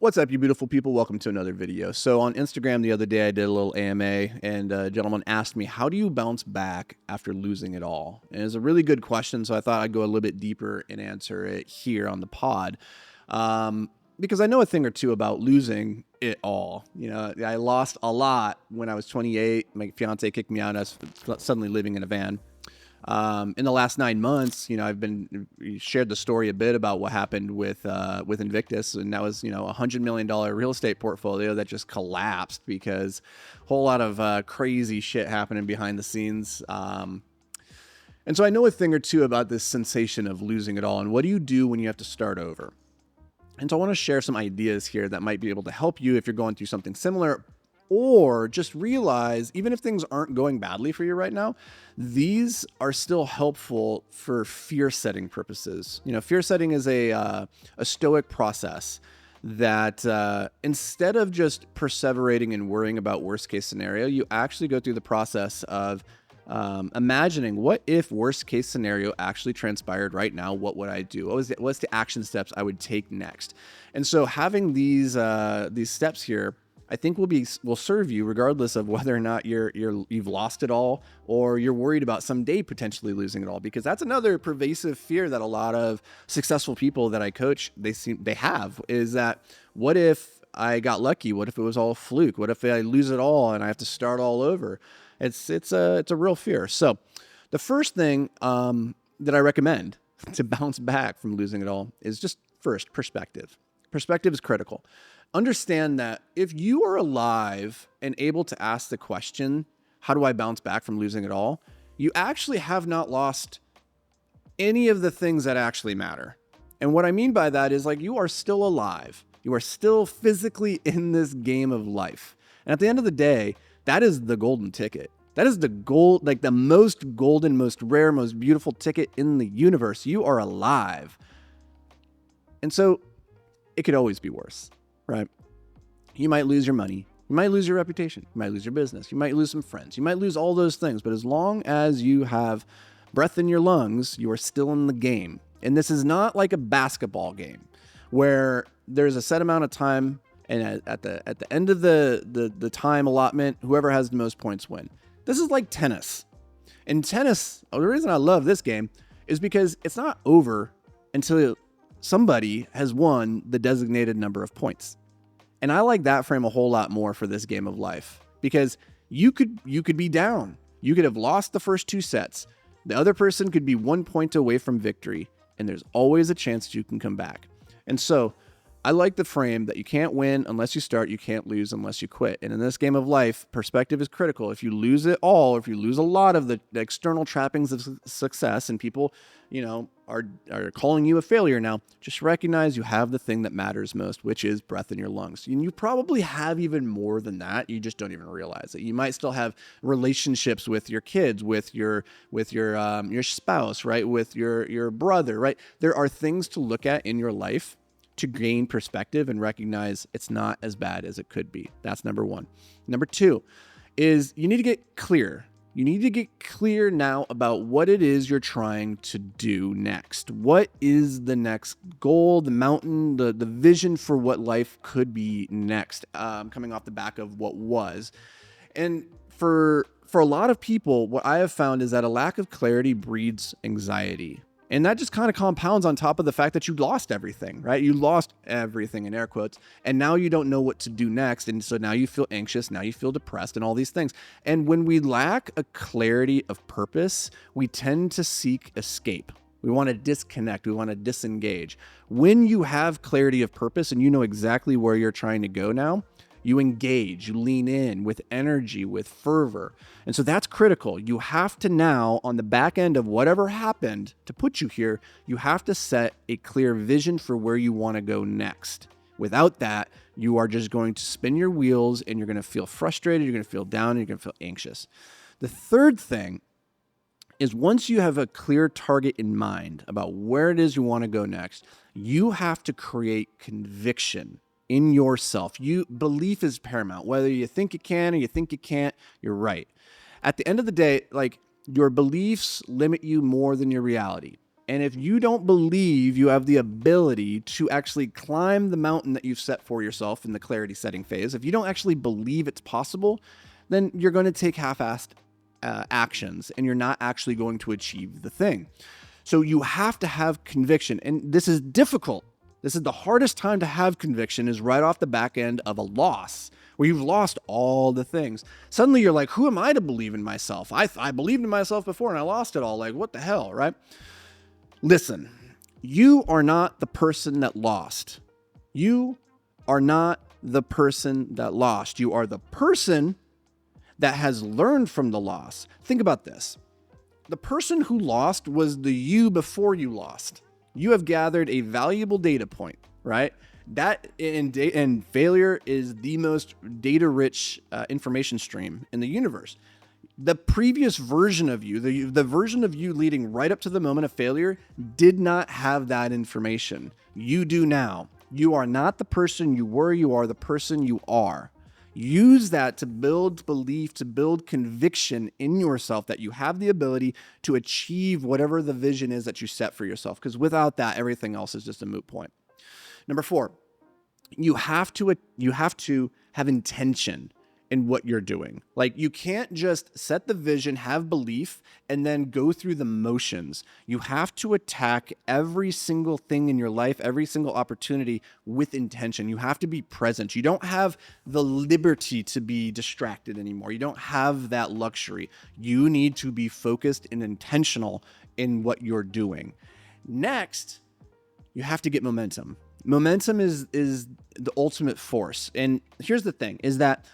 What's up, you beautiful people? Welcome to another video. So on Instagram the other day, I did a little AMA, and a gentleman asked me, how do you bounce back after losing it all? And it's a really good question, so I thought I'd go a little bit deeper and answer it here on the pod. Because I know a thing or two about losing it all. You know, I lost a lot when I was 28. My fiance kicked me out, and I was suddenly living in a van. In the last 9 months, I've been shared the story a bit about what happened with Invictus, and that was, $100 million real estate portfolio that just collapsed because a whole lot of crazy shit happening behind the scenes. And so I know a thing or two about this sensation of losing it all, and what do you do when you have to start over? And so I want to share some ideas here that might be able to help you if you're going through something similar, or just realize, even if things aren't going badly for you right now, these are still helpful for fear setting purposes. Fear setting is a stoic process that instead of just perseverating and worrying about worst case scenario, you actually go through the process of imagining, what if worst case scenario actually transpired right now? What would I do? What's the action steps I would take next? And so having these steps here, I think will serve you regardless of whether or not you've lost it all, or you're worried about someday potentially losing it all, because that's another pervasive fear that a lot of successful people that I coach, they have, is that, what if I got lucky? What if it was all a fluke? What if I lose it all and I have to start all over? It's a real fear. So the first thing that I recommend to bounce back from losing it all is just, first, perspective. Perspective is critical. Understand that if you are alive and able to ask the question, how do I bounce back from losing it all? You actually have not lost any of the things that actually matter. And what I mean by that is, like, you are still alive. You are still physically in this game of life. And at the end of the day, that is the golden ticket. That is the gold, like the most golden, most rare, most beautiful ticket in the universe. You are alive. And so it could always be worse. Right? You might lose your money. You might lose your reputation. You might lose your business. You might lose some friends. You might lose all those things. But as long as you have breath in your lungs, you are still in the game. And this is not like a basketball game where there's a set amount of time, and at the end of the time allotment, whoever has the most points win. This is like tennis. In tennis, the reason I love this game is because it's not over until somebody has won the designated number of points. And I like that frame a whole lot more for this game of life, because you could be down. You could have lost the first 2 sets. The other person could be 1 point away from victory, and there's always a chance that you can come back. And so I like the frame that you can't win unless you start, you can't lose unless you quit. And in this game of life, perspective is critical. If you lose it all, or if you lose a lot of the external trappings of success, and people, are calling you a failure now, just recognize you have the thing that matters most, which is breath in your lungs. And you probably have even more than that. You just don't even realize it. You might still have relationships with your kids, with your spouse, right? With your brother, right? There are things to look at in your life to gain perspective and recognize it's not as bad as it could be. That's number 1. Number 2 is, you need to get clear. You need to get clear now about what it is you're trying to do next. What is the next goal, the mountain, the vision for what life could be next, coming off the back of what was. And for a lot of people, what I have found is that a lack of clarity breeds anxiety. And that just kind of compounds on top of the fact that you lost everything, right? You lost everything, in air quotes, and now you don't know what to do next. And so now you feel anxious, now you feel depressed, and all these things. And when we lack a clarity of purpose, we tend to seek escape. We want to disconnect. We want to disengage. When you have clarity of purpose and you know exactly where you're trying to go now, you engage, you lean in with energy, with fervor. And so that's critical. You have to now, on the back end of whatever happened to put you here, you have to set a clear vision for where you want to go next. Without that, you are just going to spin your wheels, and you're going to feel frustrated, you're going to feel down, and you're going to feel anxious. The third thing is, once you have a clear target in mind about where it is you want to go next, you have to create conviction in yourself. Belief is paramount. Whether you think you can or you think you can't, you're right. At the end of the day, like, your beliefs limit you more than your reality. And if you don't believe you have the ability to actually climb the mountain that you've set for yourself in the clarity setting phase, if you don't actually believe it's possible, then you're going to take half-assed actions and you're not actually going to achieve the thing. So you have to have conviction. And this is difficult. This is the hardest time to have conviction, is right off the back end of a loss where you've lost all the things. Suddenly you're like, who am I to believe in myself? I believed in myself before and I lost it all. Like, what the hell, right? Listen, you are not the person that lost. You are not the person that lost. You are the person that has learned from the loss. Think about this. The person who lost was the you before you lost. You have gathered a valuable data point, right? That and failure is the most data-rich information stream in the universe. The previous version of you, the version of you leading right up to the moment of failure, did not have that information. You do now. You are not the person you were, you are the person you are. Use that to build belief, to build conviction in yourself that you have the ability to achieve whatever the vision is that you set for yourself. Because without that, everything else is just a moot point. Number 4, you have to have intention in what you're doing. Like, you can't just set the vision, have belief, and then go through the motions. You have to attack every single thing in your life, every single opportunity with intention. You have to be present. You don't have the liberty to be distracted anymore. You don't have that luxury. You need to be focused and intentional in what you're doing. Next, you have to get momentum. Momentum is the ultimate force. And here's the thing, is that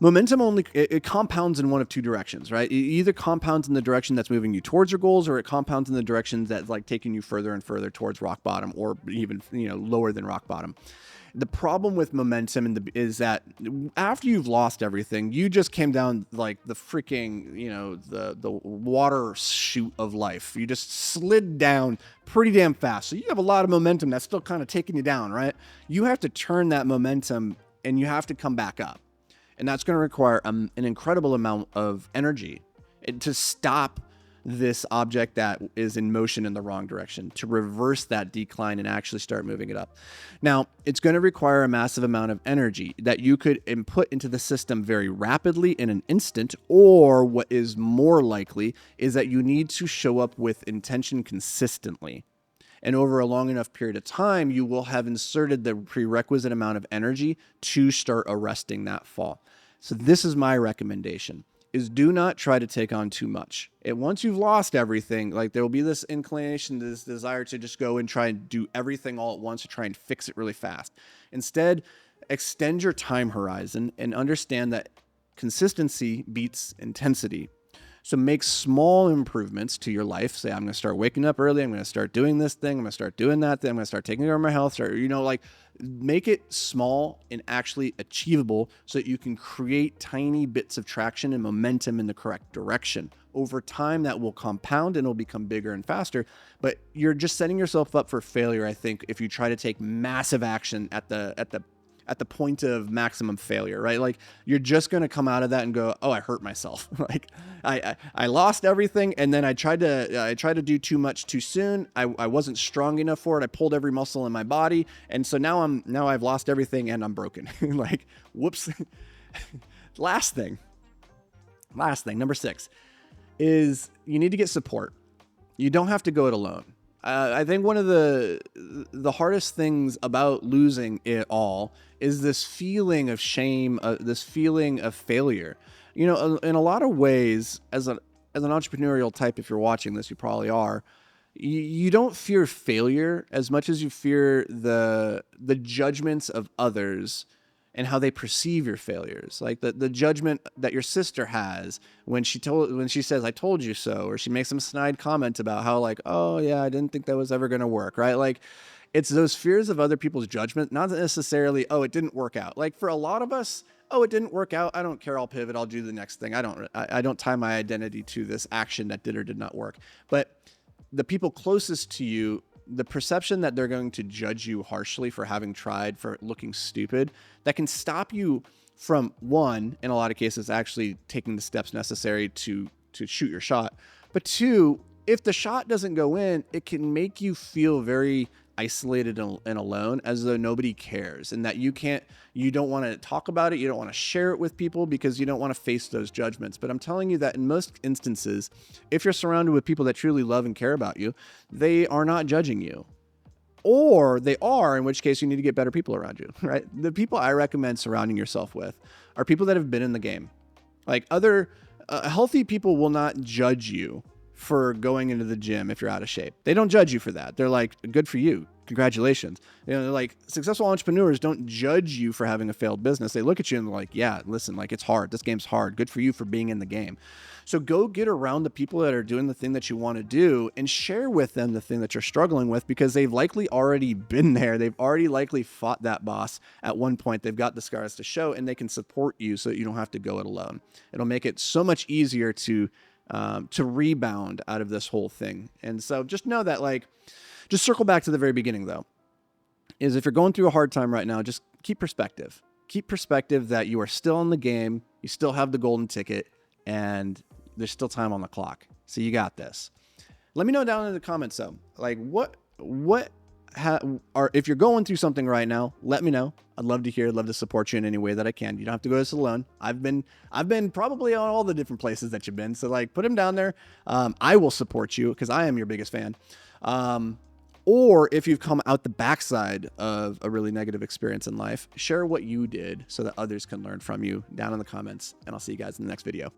momentum it compounds in one of two directions, right? It either compounds in the direction that's moving you towards your goals, or it compounds in the direction that's like taking you further and further towards rock bottom, or even, lower than rock bottom. The problem with momentum is that after you've lost everything, you just came down like the freaking, the water chute of life. You just slid down pretty damn fast. So you have a lot of momentum that's still kind of taking you down, right? You have to turn that momentum and you have to come back up. And that's going to require an incredible amount of energy to stop this object that is in motion in the wrong direction, to reverse that decline and actually start moving it up. Now, it's going to require a massive amount of energy that you could input into the system very rapidly in an instant, or what is more likely is that you need to show up with intention consistently. And over a long enough period of time, you will have inserted the prerequisite amount of energy to start arresting that fall. So this is my recommendation, is do not try to take on too much. And once you've lost everything, like there will be this inclination, this desire to just go and try and do everything all at once, to try and fix it really fast. Instead, extend your time horizon and understand that consistency beats intensity. So make small improvements to your life. Say, I'm going to start waking up early. I'm going to start doing this thing. I'm going to start doing that thing. I'm going to start taking care of my health. Make it small and actually achievable so that you can create tiny bits of traction and momentum in the correct direction. Over time, that will compound and it'll become bigger and faster. But you're just setting yourself up for failure, I think, if you try to take massive action at the point of maximum failure, right? Like, you're just going to come out of that and go, oh, I hurt myself. Like I lost everything. And then I tried to do too much too soon. I wasn't strong enough for it. I pulled every muscle in my body. And so now I've lost everything and I'm broken. Like, whoops. Last thing, number 6 is you need to get support. You don't have to go it alone. I think one of the hardest things about losing it all is this feeling of shame, this feeling of failure. In a lot of ways, as an entrepreneurial type, if you're watching this, you probably are. You don't fear failure as much as you fear the judgments of others and how they perceive your failures. Like the judgment that your sister has when she says, I told you so, or she makes some snide comment about how, like, oh yeah, I didn't think that was ever going to work, right? Like, it's those fears of other people's judgment, not necessarily, oh, it didn't work out. Like, for a lot of us, oh, it didn't work out, I don't care, I'll pivot, I'll do the next thing. I don't tie my identity to this action that did or did not work. But the people closest to you, the perception that they're going to judge you harshly for having tried, for looking stupid, that can stop you from, one, in a lot of cases, actually taking the steps necessary to shoot your shot. But two, if the shot doesn't go in, it can make you feel very isolated and alone, as though nobody cares, and that you don't want to talk about it. You don't want to share it with people because you don't want to face those judgments. But I'm telling you that in most instances, if you're surrounded with people that truly love and care about you, they are not judging you. Or they are, in which case you need to get better people around you, right? The people I recommend surrounding yourself with are people that have been in the game. Like healthy people will not judge you for going into the gym if you're out of shape. They don't judge you for that. They're like, good for you. Congratulations. You know, they're like, successful entrepreneurs don't judge you for having a failed business. They look at you and they're like, yeah, listen, like it's hard. This game's hard. Good for you for being in the game. So go get around the people that are doing the thing that you want to do and share with them the thing that you're struggling with, because they've likely already been there. They've already likely fought that boss at one point. They've got the scars to show, and they can support you so that you don't have to go it alone. It'll make it so much easier to rebound out of this whole thing. And so just know that, like, just circle back to the very beginning though, is if you're going through a hard time right now, just keep perspective. Keep perspective that you are still in the game. You still have the golden ticket, and there's still time on the clock. So you got this. Let me know down in the comments though, like if you're going through something right now, let me know. I'd love to hear, love to support you in any way that I can. You don't have to go this alone. I've been probably on all the different places that you've been. So like, put them down there. I will support you because I am your biggest fan. Or if you've come out the backside of a really negative experience in life, share what you did so that others can learn from you down in the comments. And I'll see you guys in the next video.